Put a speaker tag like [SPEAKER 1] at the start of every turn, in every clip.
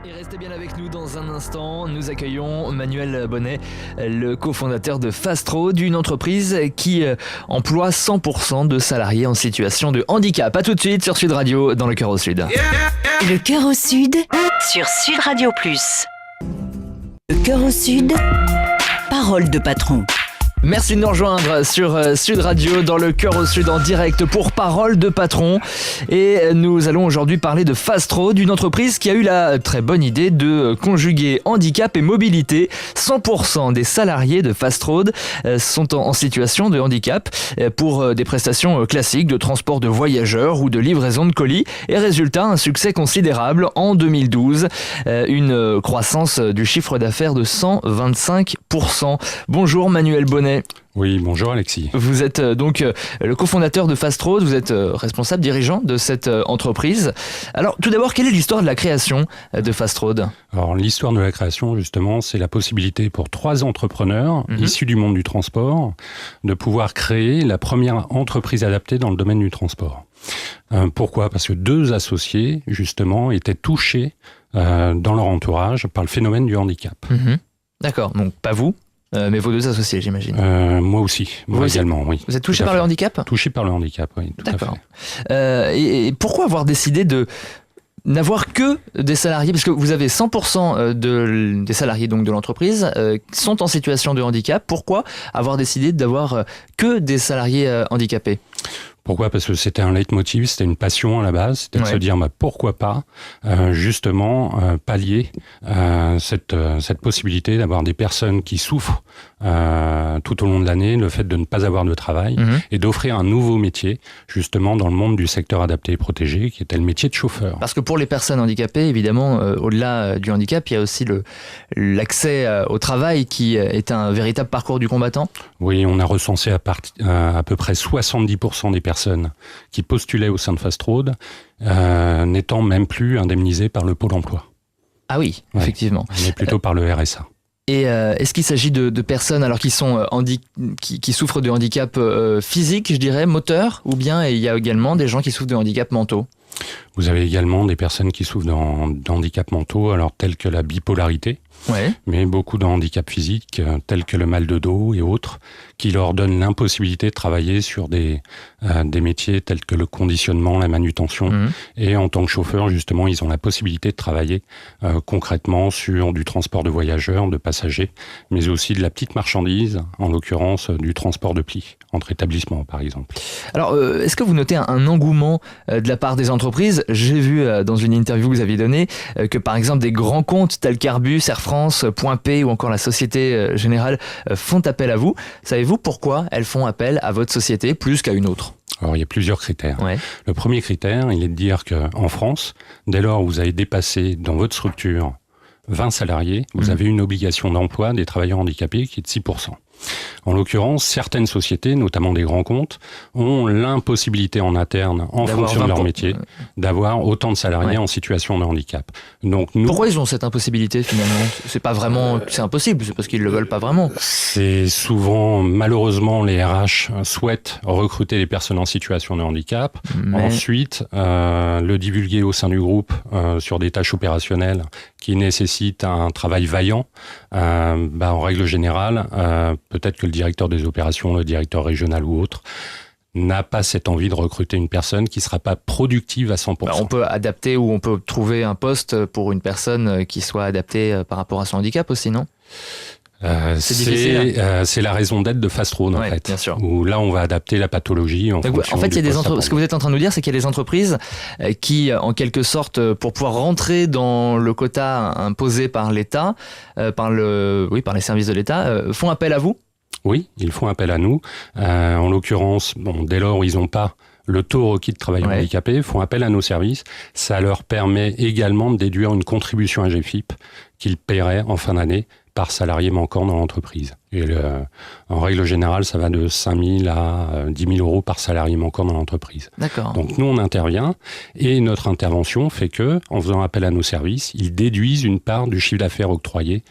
[SPEAKER 1] Et restez bien avec nous dans un instant. Nous accueillons Manuel Bonnet, le cofondateur de Fast Road, une entreprise qui emploie 100% de salariés en situation de handicap. A tout de suite sur Sud Radio, dans le Cœur au Sud.
[SPEAKER 2] Le Cœur au Sud, sur Sud Radio Plus. Le Cœur au Sud, parole de patron.
[SPEAKER 1] Merci de nous rejoindre sur Sud Radio dans le Cœur au Sud en direct pour Parole de Patron. Et nous allons aujourd'hui parler de Fast Road, une entreprise qui a eu la très bonne idée de conjuguer handicap et mobilité. 100% des salariés de Fast Road sont en situation de handicap pour des prestations classiques de transport de voyageurs ou de livraison de colis. Et résultat, un succès considérable en 2012, une croissance du chiffre d'affaires de 125%. Bonjour Manuel Bonnet.
[SPEAKER 3] Oui, bonjour Alexis.
[SPEAKER 1] Vous êtes donc le cofondateur de Fast Road, vous êtes responsable dirigeant de cette entreprise. Alors tout d'abord, quelle est l'histoire de la création de Fast Road ?
[SPEAKER 3] Alors l'histoire de la création justement, c'est la possibilité pour 3 entrepreneurs issus du monde du transport de pouvoir créer la première entreprise adaptée dans le domaine du transport. Pourquoi ? Parce que 2 associés justement étaient touchés dans leur entourage par le phénomène du handicap.
[SPEAKER 1] D'accord, donc pas vous mais vos 2 associés, j'imagine.
[SPEAKER 3] Moi aussi, moi également, oui.
[SPEAKER 1] Vous êtes touché par le handicap ?
[SPEAKER 3] Touché par le handicap, oui, tout à fait.
[SPEAKER 1] Et pourquoi avoir décidé de n'avoir que des salariés ? Parce que vous avez 100% des salariés donc de l'entreprise sont en situation de handicap. Pourquoi avoir décidé d'avoir que des salariés handicapés ?
[SPEAKER 3] Pourquoi ? Parce que c'était un leitmotiv, c'était une passion à la base, c'était de se dire pourquoi pas justement pallier cette possibilité d'avoir des personnes qui souffrent tout au long de l'année, le fait de ne pas avoir de travail et d'offrir un nouveau métier justement dans le monde du secteur adapté et protégé qui était le métier de chauffeur.
[SPEAKER 1] Parce que pour les personnes handicapées, évidemment, au-delà du handicap, il y a aussi l'accès au travail qui est un véritable parcours du combattant.
[SPEAKER 3] Oui, on a recensé à peu près 70% des personnes qui postulaient au sein de Fast Road n'étant même plus indemnisées par le Pôle emploi.
[SPEAKER 1] Ah oui, effectivement.
[SPEAKER 3] Mais plutôt par le RSA.
[SPEAKER 1] Et est-ce qu'il s'agit de personnes alors qui sont qui souffrent de handicap physique, je dirais, moteur, ou bien il y a également des gens qui souffrent de handicap mentaux ?
[SPEAKER 3] Vous avez également des personnes qui souffrent de handicap mentaux, alors tels que la bipolarité, mais beaucoup de handicaps physiques, tels que le mal de dos et autres, qui leur donnent l'impossibilité de travailler sur des métiers tels que le conditionnement, la manutention. Et en tant que chauffeur, justement, ils ont la possibilité de travailler concrètement sur du transport de voyageurs, de passagers, mais aussi de la petite marchandise, en l'occurrence du transport de plis, entre établissements par exemple.
[SPEAKER 1] Alors, est-ce que vous notez un engouement de la part des entreprises ? J'ai vu dans une interview que vous aviez donnée que par exemple des grands comptes tels qu'Airbus, Air France, Point P ou encore la Société Générale font appel à vous. Savez-vous pourquoi elles font appel à votre société plus qu'à une autre ?
[SPEAKER 3] Alors, il y a plusieurs critères. Le premier critère, il est de dire qu'en France, dès lors où vous avez dépassé dans votre structure 20 salariés, vous avez une obligation d'emploi des travailleurs handicapés qui est de 6%. En l'occurrence, certaines sociétés, notamment des grands comptes, ont l'impossibilité en interne, en fonction de leur métier, d'avoir autant de salariés en situation de handicap. Donc
[SPEAKER 1] pourquoi ils ont cette impossibilité finalement ? C'est pas vraiment, c'est impossible, c'est parce qu'ils le veulent pas vraiment.
[SPEAKER 3] C'est souvent, malheureusement, les RH souhaitent recruter les personnes en situation de handicap. Ensuite, le divulguer au sein du groupe sur des tâches opérationnelles qui nécessitent un travail vaillant. En règle générale, peut-être que le directeur des opérations, le directeur régional ou autre, n'a pas cette envie de recruter une personne qui ne sera pas productive à 100%.
[SPEAKER 1] On peut adapter ou on peut trouver un poste pour une personne qui soit adaptée par rapport à son handicap aussi, non ?
[SPEAKER 3] C'est la raison d'être de Fast Road en fait,
[SPEAKER 1] bien sûr.
[SPEAKER 3] Où là on va adapter la pathologie en fonction.
[SPEAKER 1] En fait,
[SPEAKER 3] il y a des
[SPEAKER 1] ce que vous êtes en train de nous dire, c'est qu'il y a des entreprises qui, en quelque sorte, pour pouvoir rentrer dans le quota imposé par l'État, par les services de l'État, font appel à vous ?
[SPEAKER 3] Oui, ils font appel à nous. En l'occurrence, dès lors où ils n'ont pas le taux requis de travailleurs handicapés, font appel à nos services. Ça leur permet également de déduire une contribution à GFIP qu'ils paieraient en fin d'année par salarié manquant dans l'entreprise. Et en règle générale, ça va de 5 000 à 10 000 euros par salarié manquant dans l'entreprise.
[SPEAKER 1] D'accord.
[SPEAKER 3] Donc nous, on intervient et notre intervention fait que, en faisant appel à nos services, ils déduisent une part du chiffre d'affaires octroyé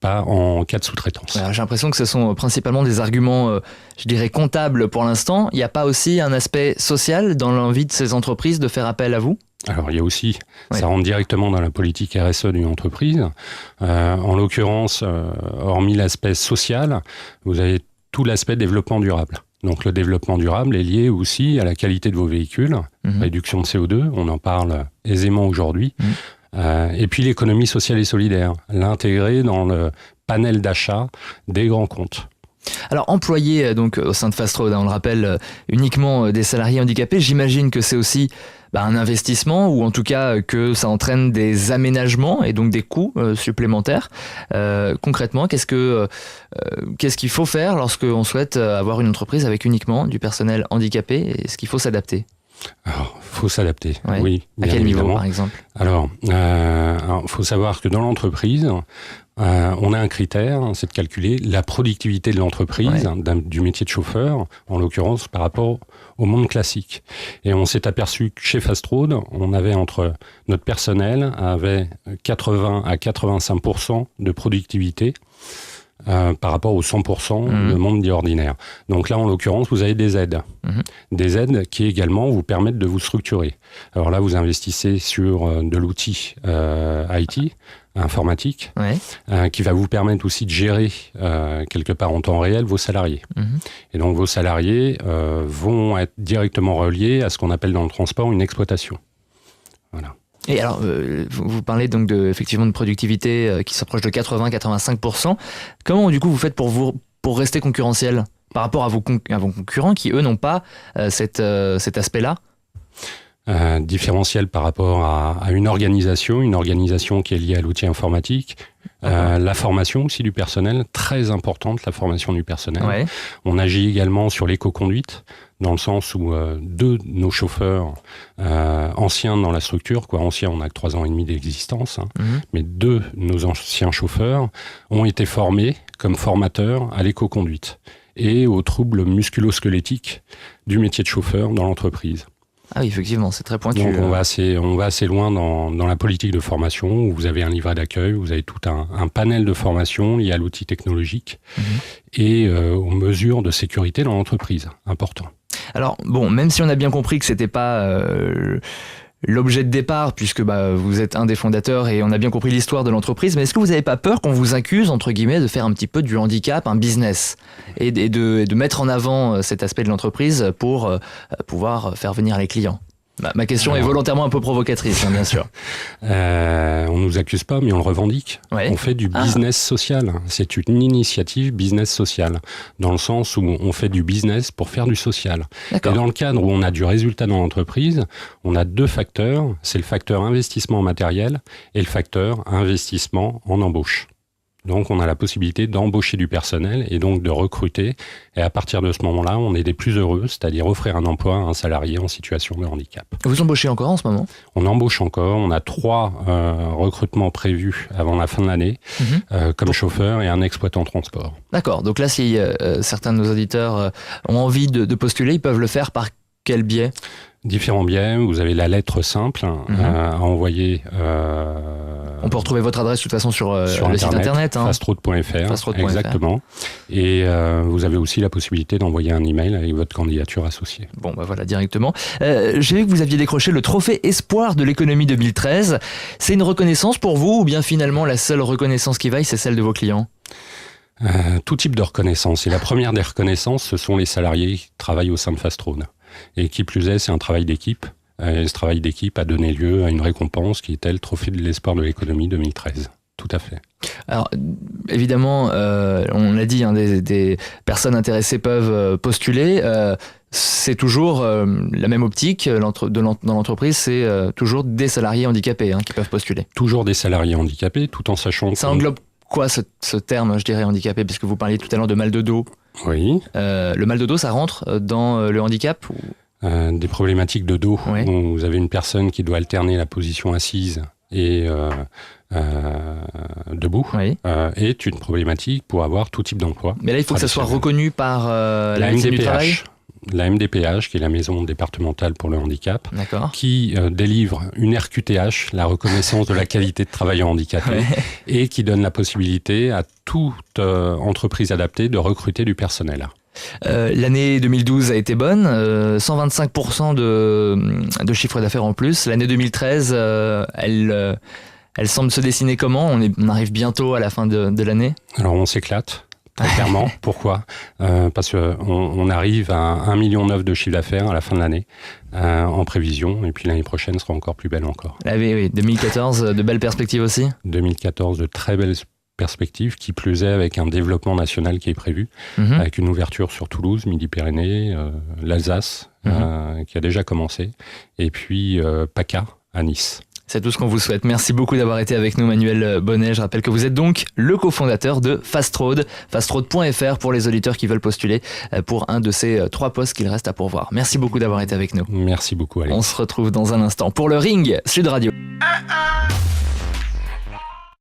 [SPEAKER 3] pas en cas de sous-traitance.
[SPEAKER 1] Alors, j'ai l'impression que ce sont principalement des arguments, je dirais, comptables pour l'instant. Il n'y a pas aussi un aspect social dans l'envie de ces entreprises de faire appel à vous ?
[SPEAKER 3] Alors il y a aussi, ça rentre directement dans la politique RSE d'une entreprise. En l'occurrence, hormis l'aspect social, vous avez tout l'aspect développement durable. Donc le développement durable est lié aussi à la qualité de vos véhicules, réduction de CO2, on en parle aisément aujourd'hui. Et puis l'économie sociale et solidaire, l'intégrer dans le panel d'achat des grands comptes.
[SPEAKER 1] Alors, employer donc au sein de Fast Road, on le rappelle, uniquement des salariés handicapés, j'imagine que c'est aussi un investissement, ou en tout cas que ça entraîne des aménagements et donc des coûts supplémentaires. Concrètement, qu'est-ce qu'il faut faire lorsqu'on souhaite avoir une entreprise avec uniquement du personnel handicapé ? Est-ce qu'il faut s'adapter ?
[SPEAKER 3] Alors, faut s'adapter, oui.
[SPEAKER 1] À quel niveau, par exemple ?
[SPEAKER 3] Alors, faut savoir que dans l'entreprise, on a un critère, c'est de calculer la productivité de l'entreprise, du métier de chauffeur, en l'occurrence par rapport au monde classique. Et on s'est aperçu que chez Fast Road, notre personnel avait 80 à 85% de productivité par rapport aux 100% de monde dit ordinaire. Donc là, en l'occurrence, vous avez des aides. Des aides qui également vous permettent de vous structurer. Alors là, vous investissez sur de l'outil IT, informatique, qui va vous permettre aussi de gérer quelque part en temps réel vos salariés. Et donc vos salariés vont être directement reliés à ce qu'on appelle dans le transport une exploitation. Voilà.
[SPEAKER 1] Et alors, vous parlez donc effectivement de productivité qui s'approche de 80-85%. Comment du coup vous faites pour rester concurrentiel par rapport à vos concurrents qui eux n'ont pas cet aspect-là ?
[SPEAKER 3] Différentiel par rapport à une organisation qui est liée à l'outil informatique, la formation aussi du personnel, très importante la formation du personnel. On agit également sur l'éco-conduite, dans le sens où deux de nos chauffeurs anciens dans la structure, anciens on n'a que 3 ans et demi d'existence, mais 2 de nos anciens chauffeurs ont été formés comme formateurs à l'éco-conduite et aux troubles musculo-squelettiques du métier de chauffeur dans l'entreprise.
[SPEAKER 1] Ah oui, effectivement, c'est très pointu.
[SPEAKER 3] Donc on va assez loin dans la politique de formation, où vous avez un livret d'accueil, vous avez tout un panel de formation lié à l'outil technologique et aux mesures de sécurité dans l'entreprise, important.
[SPEAKER 1] Alors bon, même si on a bien compris que c'était pas l'objet de départ, puisque vous êtes un des fondateurs et on a bien compris l'histoire de l'entreprise, mais est-ce que vous n'avez pas peur qu'on vous accuse, entre guillemets, de faire un petit peu du handicap un business et de mettre en avant cet aspect de l'entreprise pour pouvoir faire venir les clients ? Ma question est volontairement un peu provocatrice, bien sûr.
[SPEAKER 3] On nous accuse pas, mais on le revendique. On fait du business social. C'est une initiative business social, dans le sens où on fait du business pour faire du social. Et dans le cadre où on a du résultat dans l'entreprise, on a 2 facteurs. C'est le facteur investissement en matériel et le facteur investissement en embauche. Donc, on a la possibilité d'embaucher du personnel et donc de recruter. Et à partir de ce moment-là, on est des plus heureux, c'est-à-dire offrir un emploi à un salarié en situation de handicap.
[SPEAKER 1] Vous embauchez encore en ce moment ?
[SPEAKER 3] On embauche encore. On a 3 recrutements prévus avant la fin de l'année, comme chauffeur et un exploitant transport. D'accord.
[SPEAKER 1] Donc là, si certains de nos auditeurs ont envie de postuler, ils peuvent le faire par quel biais ?
[SPEAKER 3] Différents biais. Vous avez la lettre simple à envoyer.
[SPEAKER 1] On peut retrouver votre adresse de toute façon sur le site internet.
[SPEAKER 3] Fastroad.fr, exactement. Et vous avez aussi la possibilité d'envoyer un email avec votre candidature associée.
[SPEAKER 1] Bon, voilà, directement. J'ai vu que vous aviez décroché le trophée Espoir de l'économie 2013. C'est une reconnaissance pour vous, ou bien finalement la seule reconnaissance qui vaille, c'est celle de vos clients ?
[SPEAKER 3] Tout type de reconnaissance. Et la première des reconnaissances, ce sont les salariés qui travaillent au sein de Fast Road. Et qui plus est, c'est un travail d'équipe. Et ce travail d'équipe a donné lieu à une récompense qui était le trophée de l'espoir de l'économie 2013. Tout à fait.
[SPEAKER 1] Alors, évidemment, on l'a dit, des personnes intéressées peuvent postuler. C'est toujours la même optique dans l'entreprise, c'est toujours des salariés handicapés qui peuvent postuler.
[SPEAKER 3] Toujours des salariés handicapés, tout en sachant que...
[SPEAKER 1] Ça englobe quoi ce terme, je dirais, handicapé, puisque vous parliez tout à l'heure de mal de dos.
[SPEAKER 3] Oui.
[SPEAKER 1] Le mal de dos, ça rentre dans le handicap ou...
[SPEAKER 3] Des problématiques de dos. Où vous avez une personne qui doit alterner la position assise et debout, est une problématique pour avoir tout type d'emploi.
[SPEAKER 1] Mais là, il faut que ça soit reconnu par la MDPH. Du travail.
[SPEAKER 3] la MDPH, qui est la maison départementale pour le handicap, qui délivre une RQTH, la reconnaissance de la qualité de travailleur handicapé, et qui donne la possibilité à toute entreprise adaptée de recruter du personnel.
[SPEAKER 1] L'année 2012 a été bonne, 125% de chiffre d'affaires en plus. L'année 2013, elle semble se dessiner comment ? On arrive bientôt à la fin de l'année.
[SPEAKER 3] Alors on s'éclate. Très clairement. Pourquoi ? Parce qu'on arrive à 1,9 million de chiffre d'affaires à la fin de l'année en prévision, et puis l'année prochaine sera encore plus belle encore.
[SPEAKER 1] Ah oui, 2014, de belles perspectives aussi ?
[SPEAKER 3] 2014, de très belles perspectives, qui plus est avec un développement national qui est prévu, avec une ouverture sur Toulouse, Midi-Pyrénées, l'Alsace, qui a déjà commencé, et puis PACA à Nice.
[SPEAKER 1] C'est tout ce qu'on vous souhaite. Merci beaucoup d'avoir été avec nous, Manuel Bonnet. Je rappelle que vous êtes donc le cofondateur de Fastrode, fastrode.fr pour les auditeurs qui veulent postuler pour un de ces 3 postes qu'il reste à pourvoir. Merci beaucoup d'avoir été avec nous.
[SPEAKER 3] Merci beaucoup, Alex.
[SPEAKER 1] On se retrouve dans un instant pour le Ring Sud Radio.